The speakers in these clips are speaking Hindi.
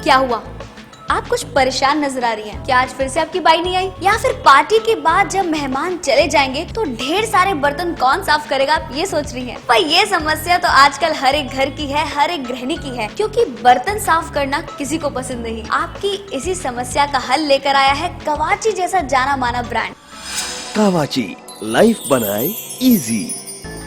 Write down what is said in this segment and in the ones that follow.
क्या हुआ? आप कुछ परेशान नजर आ रही हैं। क्या आज फिर से आपकी बाई नहीं आई? या फिर पार्टी के बाद जब मेहमान चले जाएंगे तो ढेर सारे बर्तन कौन साफ करेगा, आप ये सोच रही हैं? पर ये समस्या तो आजकल हर एक घर की है, हर एक गृहिणी की है, क्योंकि बर्तन साफ करना किसी को पसंद नहीं। आपकी इसी समस्या का हल लेकर आया है कवाची जैसा जाना माना ब्रांड। कवाची, लाइफ बनाए इजी।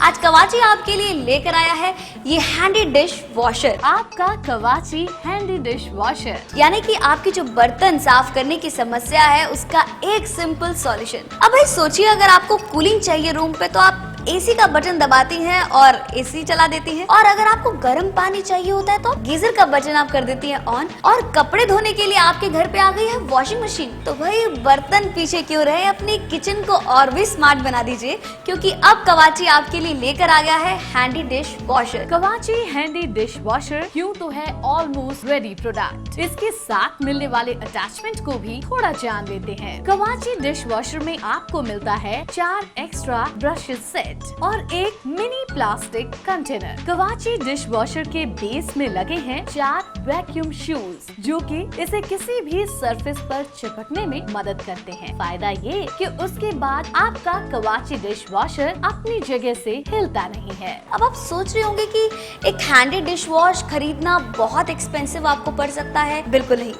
आज कवाची आपके लिए लेकर आया है ये हैंडी डिश वॉशर। आपका कवाची हैंडी डिश वॉशर, यानी कि आपकी जो बर्तन साफ करने की समस्या है उसका एक सिंपल सॉल्यूशन। अब भाई सोचिए, अगर आपको कूलिंग चाहिए रूम पे तो आप एसी का बटन दबाती हैं और एसी चला देती हैं, और अगर आपको गर्म पानी चाहिए होता है तो गीजर का बटन आप कर देती हैं ऑन, और कपड़े धोने के लिए आपके घर पे आ गई है वॉशिंग मशीन। तो भाई बर्तन पीछे क्यों रहे, अपनी किचन को और भी स्मार्ट बना दीजिए, क्योंकि अब कवाची आपके लिए लेकर आ गया है handy dish washer. Kawachi handy dish washer क्यों तो है ऑलमोस्ट रेडी प्रोडक्ट। इसके साथ मिलने वाले अटैचमेंट को भी थोड़ा जान लेते हैं। कवाची डिश वॉशर में आपको मिलता है 4 एक्स्ट्रा ब्रशेस सेट और एक mini plastic container. Kawachi dish washer के बेस में लगे हैं 4 वैक्यूम शूज, जो कि इसे किसी भी सरफेस पर चिपकने में मदद करते हैं। फायदा ये कि उसके बाद आपका कवाची डिश वॉशर अपनी जगह से हिलता नहीं है। अब आप सोच रहे होंगे कि एक हैंडी डिश वॉश खरीदना बहुत एक्सपेंसिव आपको पड़ सकता है। बिल्कुल नहीं,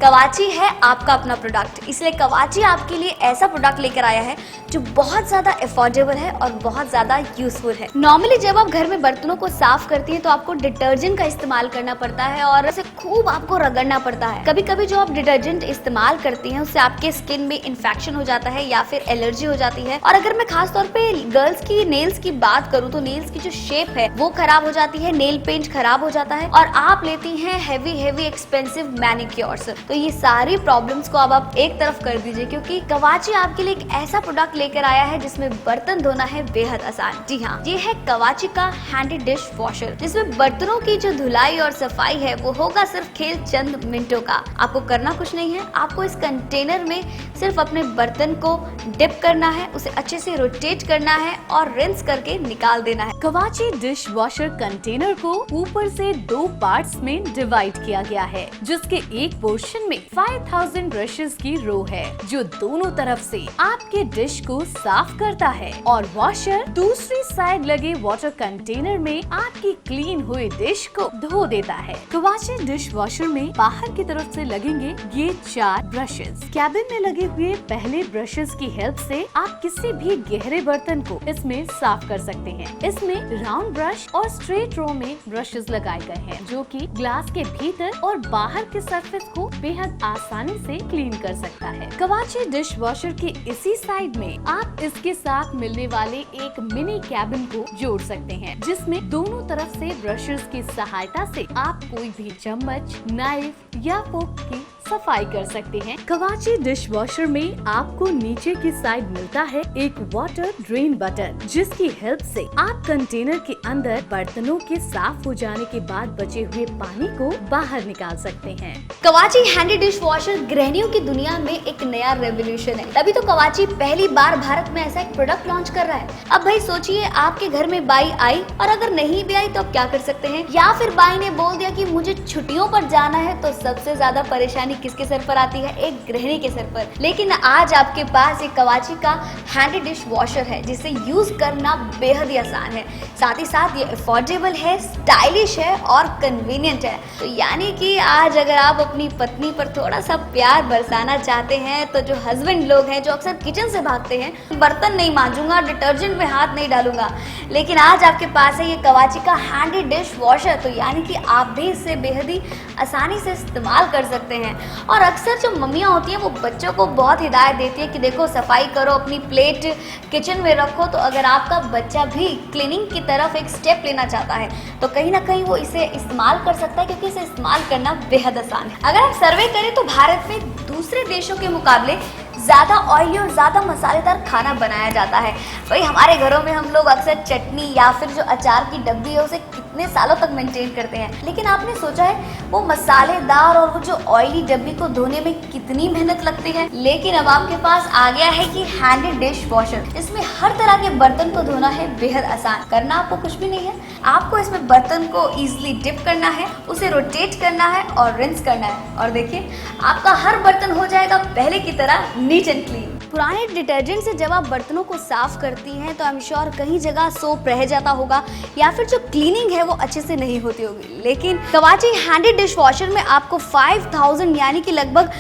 कवाची है आपका अपना प्रोडक्ट, इसलिए कवाची आपके लिए ऐसा प्रोडक्ट लेकर आया है जो बहुत ज्यादा अफोर्डेबल है और बहुत ज्यादा यूजफुल है। नॉर्मली जब आप घर में बर्तनों को साफ करती हैं तो आपको डिटर्जेंट का इस्तेमाल करना पड़ता है और इसे खूब आपको रगड़ना पड़ता है। कभी कभी जो आप डिटर्जेंट इस्तेमाल करती हैं उससे आपके स्किन में इन्फेक्शन हो जाता है या फिर एलर्जी हो जाती है। और अगर मैं खास तौर पे गर्ल्स की नेल्स की बात करूँ तो नेल्स की जो शेप है वो खराब हो जाती है, नेल पेंट खराब हो जाता है, और आप लेती हैं हेवी एक्सपेंसिव मैनिक्योर्स। तो ये सारी प्रॉब्लम्स को अब आप एक तरफ कर दीजिए, क्योंकि कवाची आपके लिए एक ऐसा प्रोडक्ट लेकर आया है जिसमें बर्तन धोना है बेहद आसान। जी हाँ, ये है कवाची का हैंडी डिश वॉशर, जिसमें बर्तनों की जो धुलाई और सफाई है वो होगा सिर्फ खेल चंद मिनटों का। आपको करना कुछ नहीं है, आपको इस कंटेनर में सिर्फ अपने बर्तन को डिप करना है, उसे अच्छे से रोटेट करना है और रिंस करके निकाल देना है। कवाची डिश वॉशर कंटेनर को ऊपर से 2 पार्ट्स में डिवाइड किया गया है, जिसके एक पोर्शन में 5000 ब्रशेस की रो है, जो दोनों तरफ से आपके डिश को साफ करता है, और वॉशर दूसरी साइड लगे वाटर कंटेनर में आपकी क्लीन हुई डिश को धो देता है। कवाची डिश वॉशर में बाहर की तरफ से लगेंगे ये 4 ब्रशेस। कैबिन में लगे हुए पहले ब्रशेस की हेल्प से आप किसी भी गहरे बर्तन को इसमें साफ कर सकते हैं। इसमें राउंड ब्रश और स्ट्रेट रो में ब्रशेस लगाए गए हैं, जो कि ग्लास के भीतर और बाहर के सरफेस को बेहद आसानी से क्लीन कर सकता है। कवाची डिश वॉशर के इसी साइड में आप इसके साथ मिलने वाले एक मिनी कैबिन को जोड़ सकते हैं, जिसमें दोनों तरफ से ब्रशेस की सहायता से आप कोई भी चम्मच, नाइफ या फोक की सफाई कर सकते हैं। कवाची डिश वॉशर में आपको नीचे की साइड मिलता है एक वाटर ड्रेन बटन, जिसकी हेल्प से आप कंटेनर के अंदर बर्तनों के साफ हो जाने के बाद बचे हुए पानी को बाहर निकाल सकते हैं। कवाची हैंडी डिश वॉशर गृहिणियों की दुनिया में एक नया रेवोल्यूशन है, तभी तो कवाची पहली बार भारत में ऐसा एक प्रोडक्ट लॉन्च कर रहा है। अब भाई सोचिए, आपके घर में बाई आई और अगर नहीं भी आई तो आप क्या कर सकते हैं? या फिर बाई ने बोल दिया कि मुझे छुट्टियों पर जाना है, तो सबसे ज्यादा परेशानी किसके सर पर आती है? एक गृहिणी के सर पर। लेकिन आज आपके पास एक कवाची का हैंडी डिश वॉशर है जिसे यूज करना बेहद ही आसान है, साथ ही साथ ये अफोर्डेबल है, स्टाइलिश है और कन्वीनियंट है। तो यानी कि आज अगर आप अपनी पत्नी पर थोड़ा सा प्यार बरसाना चाहते हैं तो जो हस्बैंड लोग हैं जो अक्सर किचन से भागते हैं, बर्तन नहीं मांजूंगा, डिटर्जेंट में हाथ नहीं डालूंगा, लेकिन आज आपके पास है ये कवाची का हैंडी डिश वॉशर। तो यानी कि आप भी इसे बेहद ही आसानी से इस्तेमाल कर सकते हैं। और अक्सर जो मम्मियाँ होती हैं वो बच्चों को बहुत हिदायत देती है कि देखो सफाई करो, अपनी प्लेट किचन में रखो। तो अगर आपका बच्चा भी क्लीनिंग की तरफ एक स्टेप लेना चाहता है तो कहीं ना कहीं वो इसे इस्तेमाल कर सकता है, क्योंकि इसे इस्तेमाल करना बेहद आसान है। अगर आप सर्वे करें तो भारत में दूसरे देशों के मुकाबले ज्यादा ऑयली और ज्यादा मसालेदार खाना बनाया जाता है। भाई हमारे घरों में हम लोग अक्सर चटनी या फिर जो अचार की डब्बी है उसे कितने सालों तक मेंटेन करते हैं, लेकिन आपने सोचा है वो मसालेदार और वो जो ऑयली डब्बी को धोने में कितनी मेहनत लगती है। लेकिन अब आपके पास आ गया है कि हैंडी डिश वॉशर। इसमें हर तरह के बर्तन को धोना है बेहद आसान। करना आपको कुछ भी नहीं है, आपको इसमें बर्तन को इजीली डिप करना है, उसे रोटेट करना है और रिंस करना है, और देखिए आपका हर बर्तन हो जाएगा पहले की तरह नीट एंड क्लीन। पुराने डिटर्जेंट से जब आप बर्तनों को साफ करती हैं तो आई एम श्योर कहीं जगह सोप रह जाता होगा या फिर जो क्लीनिंग है वो अच्छे से नहीं होती होगी। लेकिन कवाची हैंडी डिश वॉशर में आपको 5000 यानी कि लगभग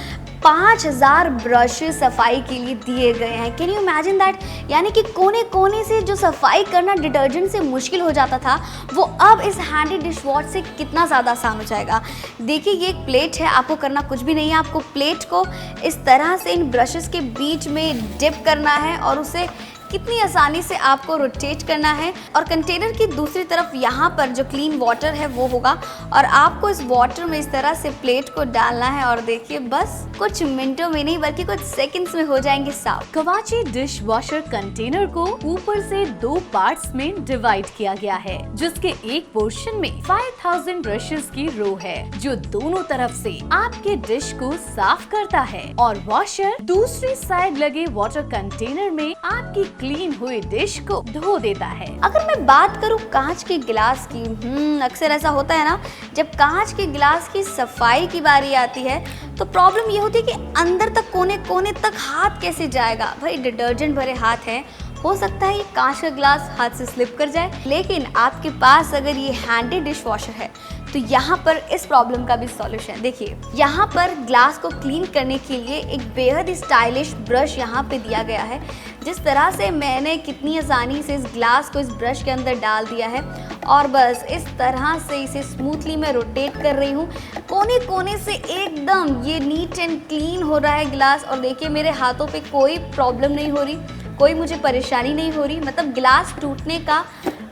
5000 ब्रशेस सफाई के लिए दिए गए हैं। Can you imagine that? यानी कि कोने कोने से जो सफाई करना डिटर्जेंट से मुश्किल हो जाता था वो अब इस हैंडी डिश वॉश से कितना ज़्यादा आसान हो जाएगा। देखिए ये एक प्लेट है, आपको करना कुछ भी नहीं है, आपको प्लेट को इस तरह से इन ब्रशेस के बीच में डिप करना है और उसे कितनी आसानी से आपको रोटेट करना है, और कंटेनर की दूसरी तरफ यहाँ पर जो क्लीन वाटर है वो होगा और आपको इस वाटर में इस तरह से प्लेट को डालना है और देखिए बस कुछ मिनटों में नहीं बल्कि कुछ सेकंड्स में हो जाएंगे साफ। कवाची डिश वॉशर कंटेनर को ऊपर से 2 पार्ट्स में डिवाइड किया गया है, जिसके एक पोर्शन में 5000 ब्रशेस की रो है जो दोनों तरफ से आपके डिश को साफ करता है, और वॉशर दूसरी साइड लगे वाटर कंटेनर में आपकी क्लीन हुई डिश को धो देता है। अगर मैं बात करूं कांच के गिलास की, अक्सर ऐसा होता है ना, जब कांच के गिलास की सफाई की बारी आती है तो प्रॉब्लम ये होती है कि अंदर तक कोने कोने तक हाथ कैसे जाएगा। भाई डिटर्जेंट भरे हाथ हैं, हो सकता है ये कांच का गिलास हाथ से स्लिप कर जाए, लेकिन आपके पास अगर ये हैंडी डिश वॉशर है तो यहाँ पर इस प्रॉब्लम का भी सॉल्यूशन। देखिए यहाँ पर ग्लास को क्लीन करने के लिए एक बेहद ही स्टाइलिश ब्रश यहाँ पे दिया गया है। जिस तरह से मैंने कितनी आसानी से इस ग्लास को इस ब्रश के अंदर डाल दिया है और बस इस तरह से इसे स्मूथली मैं रोटेट कर रही हूँ। कोने कोने से एकदम ये नीट एंड क्लीन हो रहा है ग्लास, और देखिए मेरे हाथों पे कोई प्रॉब्लम नहीं हो रही, कोई मुझे परेशानी नहीं हो रही, मतलब ग्लास टूटने का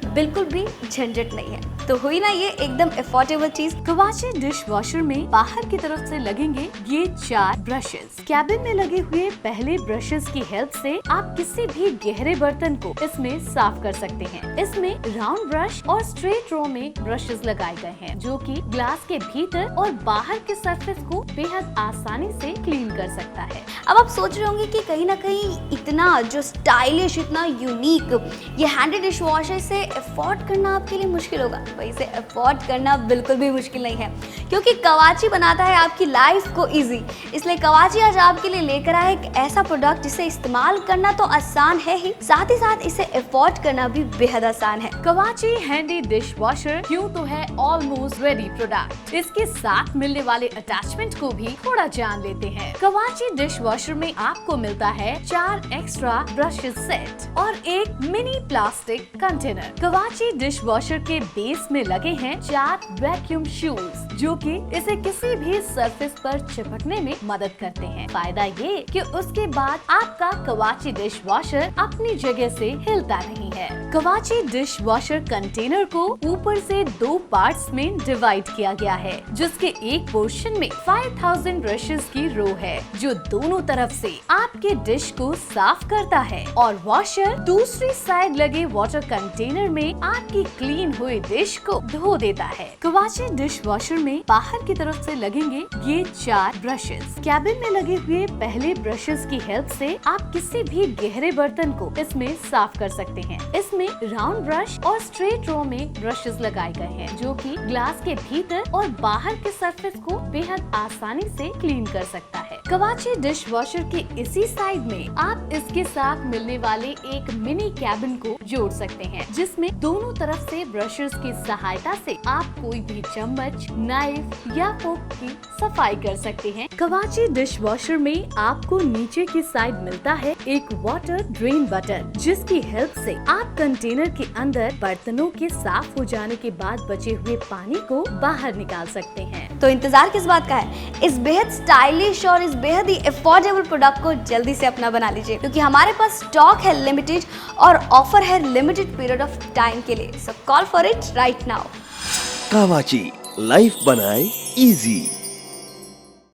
बिल्कुल भी झंझट नहीं है। तो हुई ना ये एकदम अफोर्डेबल चीज। कवाची डिश वॉशर में बाहर की तरफ से लगेंगे ये 4 ब्रशेस। कैबिन में लगे हुए पहले ब्रशेस की हेल्प से आप किसी भी गहरे बर्तन को इसमें साफ कर सकते हैं। इसमें राउंड ब्रश और स्ट्रेट रो में ब्रशेस लगाए गए हैं जो कि ग्लास के भीतर और बाहर के सरफेस को बेहद आसानी से क्लीन कर सकता है। अब आप सोच रहे होंगे कि कहीं ना कहीं इतना जो स्टाइलिश, इतना यूनिक ये हैंडी डिश वॉशर से अफोर्ड करना आपके लिए मुश्किल होगा। इसे अफोर्ड करना बिल्कुल भी मुश्किल नहीं है, क्योंकि कवाची बनाता है आपकी लाइफ को इजी। इसलिए कवाची आज आपके लिए लेकर आए एक ऐसा प्रोडक्ट जिसे इस्तेमाल करना तो आसान है ही, साथ ही साथ इसे अफोर्ड करना भी बेहद आसान है। कवाची हैंडी डिश वॉशर क्यों तो है ऑलमोस्ट रेडी प्रोडक्ट। इसके साथ मिलने वाले अटैचमेंट को भी थोड़ा जान लेते हैं। कवाची डिश वॉशर में आपको मिलता है 4 एक्स्ट्रा ब्रशेस सेट और एक mini plastic container. Kawachi dish washer के बेस में लगे हैं 4 वैक्यूम शूज जो कि इसे किसी भी सरफेस पर चिपकने में मदद करते हैं। फायदा ये कि उसके बाद आपका कवाची डिश वॉशर अपनी जगह से हिलता नहीं है। कवाची डिश वॉशर कंटेनर को ऊपर से 2 पार्ट्स में डिवाइड किया गया है, जिसके एक पोर्शन में 5000 ब्रशेस की रो है जो दोनों तरफ से आपके डिश को साफ करता है, और वॉशर दूसरी साइड लगे वाटर कंटेनर में आपकी क्लीन हुई डिश को धो देता है। कवाची डिश वॉशर में बाहर की तरफ से लगेंगे ये 4 ब्रशेस। कैबिन में लगे हुए पहले ब्रशेस की हेल्प से आप किसी भी गहरे बर्तन को इसमें साफ कर सकते हैं। इसमें राउंड ब्रश और स्ट्रेट रो में ब्रशेस लगाए गए हैं जो कि ग्लास के भीतर और बाहर के सरफेस को बेहद आसानी से क्लीन कर सकता है। कवाची डिश वॉशर के इसी साइड में आप इसके साथ मिलने वाले एक मिनी कैबिन को जोड़ सकते हैं, जिसमें दोनों तरफ से ब्रशेस की सहायता से आप कोई भी चम्मच, नाइफ या फोक की सफाई कर सकते हैं। कवाची डिश वॉशर में आपको नीचे की साइड मिलता है एक वाटर ड्रेन बटन, जिसकी हेल्प से आप कंटेनर के अंदर बर्तनों के साफ हो जाने के बाद बचे हुए पानी को बाहर निकाल सकते हैं। तो इंतजार किस बात का है? इस बेहद स्टाइलिश और इस बेहद ही अफोर्डेबल प्रोडक्ट को जल्दी से अपना बना लीजिए, क्योंकि हमारे पास स्टॉक है लिमिटेड और ऑफर है लिमिटेड पीरियड ऑफ टाइम के लिए। So call for it right now. Kawachi life बनाए इजी।